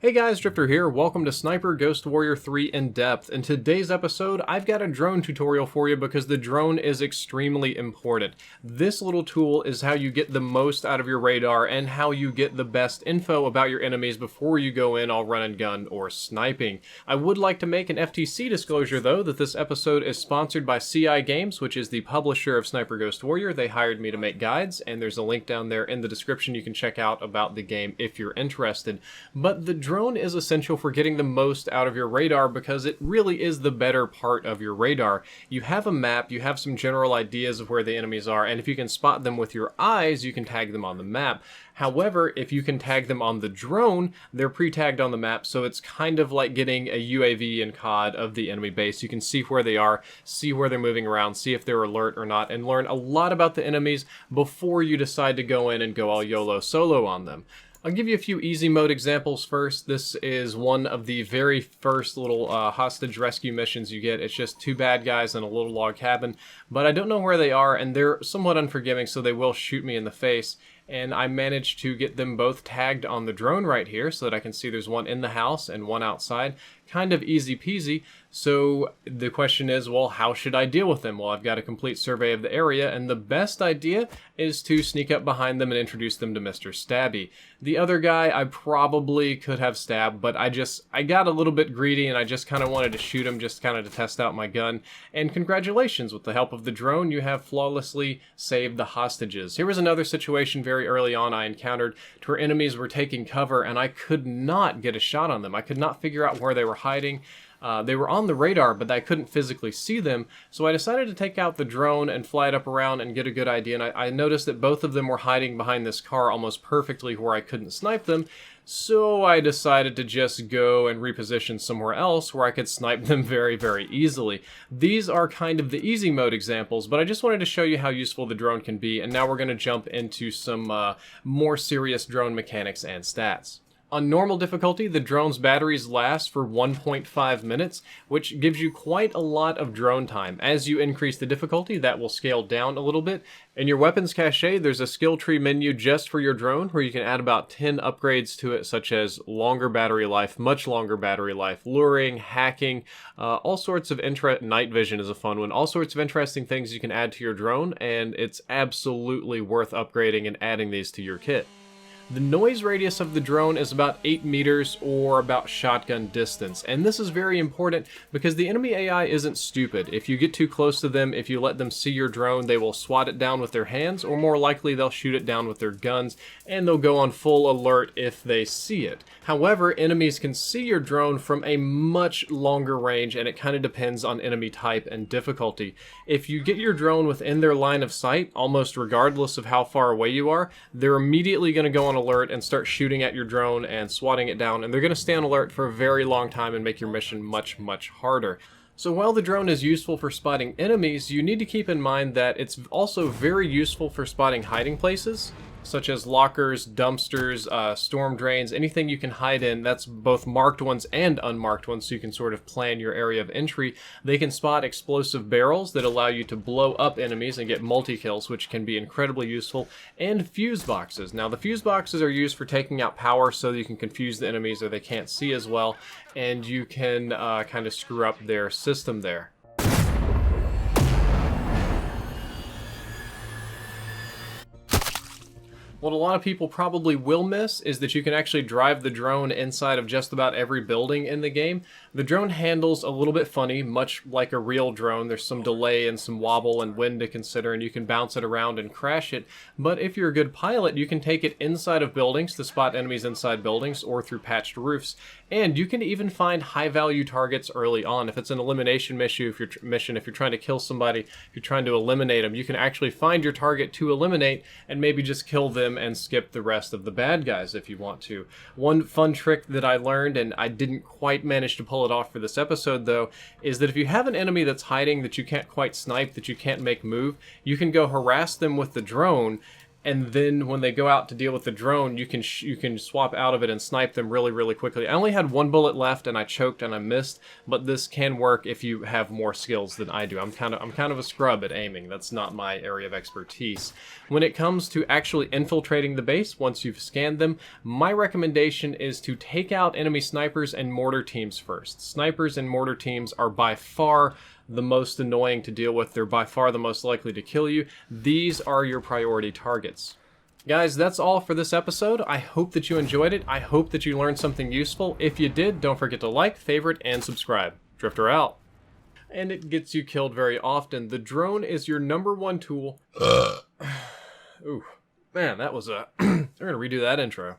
Hey guys, Drifter here. Welcome to Sniper Ghost Warrior 3 In Depth. In today's episode, I've got a drone tutorial for you because the drone is extremely important. This little tool is how you get the most out of your radar and how you get the best info about your enemies before you go in all run and gun or sniping. I would like to make an FTC disclosure though that this episode is sponsored by CI Games, which is the publisher of Sniper Ghost Warrior. They hired me to make guides, and there's a link down there in the description you can check out about the game if you're interested. But the drone is essential for getting the most out of your radar because it really is the better part of your radar. You have a map, you have some general ideas of where the enemies are, and if you can spot them with your eyes, you can tag them on the map. However, if you can tag them on the drone, they're pre-tagged on the map, so it's kind of like getting a UAV in COD of the enemy base. You can see where they are, see where they're moving around, see if they're alert or not, and learn a lot about the enemies before you decide to go in and go all YOLO solo on them. I'll give you a few easy mode examples first. This is one of the very first little hostage rescue missions you get. It's just two bad guys in a little log cabin, but I don't know where they are, and they're somewhat unforgiving, so they will shoot me in the face. And I managed to get them both tagged on the drone right here so that I can see there's one in the house and one outside. Kind of easy peasy. So the question is, well, how should I deal with them? Well, I've got a complete survey of the area, and the best idea is to sneak up behind them and introduce them to Mr. Stabby. The other guy I probably could have stabbed, but I got a little bit greedy and I just kind of wanted to shoot him just kind of to test out my gun. And congratulations, with the help of the drone, you have flawlessly saved the hostages. Here was another situation very early on I encountered to where enemies were taking cover and I could not get a shot on them. I could not figure out where they were hiding. They were on the radar, but I couldn't physically see them, so I decided to take out the drone and fly it up around and get a good idea, and I noticed that both of them were hiding behind this car almost perfectly where I couldn't snipe them, so I decided to just go and reposition somewhere else where I could snipe them very, very easily. These are kind of the easy mode examples, but I just wanted to show you how useful the drone can be, and now we're going to jump into some more serious drone mechanics and stats. On normal difficulty, the drone's batteries last for 1.5 minutes, which gives you quite a lot of drone time. As you increase the difficulty, that will scale down a little bit. In your weapons cache, there's a skill tree menu just for your drone where you can add about 10 upgrades to it, such as longer battery life, much longer battery life, luring, hacking, all sorts of night vision is a fun one, all sorts of interesting things you can add to your drone, and it's absolutely worth upgrading and adding these to your kit. The noise radius of the drone is about 8 meters or about shotgun distance, and this is very important because the enemy AI isn't stupid. If you get too close to them, if you let them see your drone, they will swat it down with their hands, or more likely they'll shoot it down with their guns, and they'll go on full alert if they see it. However, enemies can see your drone from a much longer range, and it kind of depends on enemy type and difficulty. If you get your drone within their line of sight, almost regardless of how far away you are, they're immediately going to go on alert and start shooting at your drone and swatting it down, and they're going to stay on alert for a very long time and make your mission much, much harder. So while the drone is useful for spotting enemies, you need to keep in mind that it's also very useful for spotting hiding places, such as lockers, dumpsters, storm drains, anything you can hide in. That's both marked ones and unmarked ones, so you can sort of plan your area of entry. They can spot explosive barrels that allow you to blow up enemies and get multi-kills, which can be incredibly useful, and fuse boxes. Now, the fuse boxes are used for taking out power so that you can confuse the enemies or they can't see as well, and you can kind of screw up their system there. What a lot of people probably will miss is that you can actually drive the drone inside of just about every building in the game. The drone handles a little bit funny, much like a real drone. There's some delay and some wobble and wind to consider, and you can bounce it around and crash it. But if you're a good pilot, you can take it inside of buildings to spot enemies inside buildings or through patched roofs. And you can even find high-value targets early on. If it's an elimination mission, if you're trying to kill somebody, if you're trying to eliminate them, you can actually find your target to eliminate and maybe just kill them and skip the rest of the bad guys if you want to. One fun trick that I learned, and I didn't quite manage to pull it off for this episode though, is that if you have an enemy that's hiding that you can't quite snipe, that you can't make move, you can go harass them with the drone and then when they go out to deal with the drone, you can swap out of it and snipe them really, really quickly. I only had 1 bullet left, and I choked and I missed, but this can work if you have more skills than I do. I'm kind of a scrub at aiming. That's not my area of expertise. When it comes to actually infiltrating the base, once you've scanned them, my recommendation is to take out enemy snipers and mortar teams first. Snipers and mortar teams are by far the most annoying to deal with. They're by far the most likely to kill you. These are your priority targets. Guys, that's all for this episode. I hope that you enjoyed it. I hope that you learned something useful. If you did, don't forget to like, favorite, and subscribe. Drifter out. And it gets you killed very often. The drone is your #1 tool. Ooh, man, that was a... They're gonna redo that intro.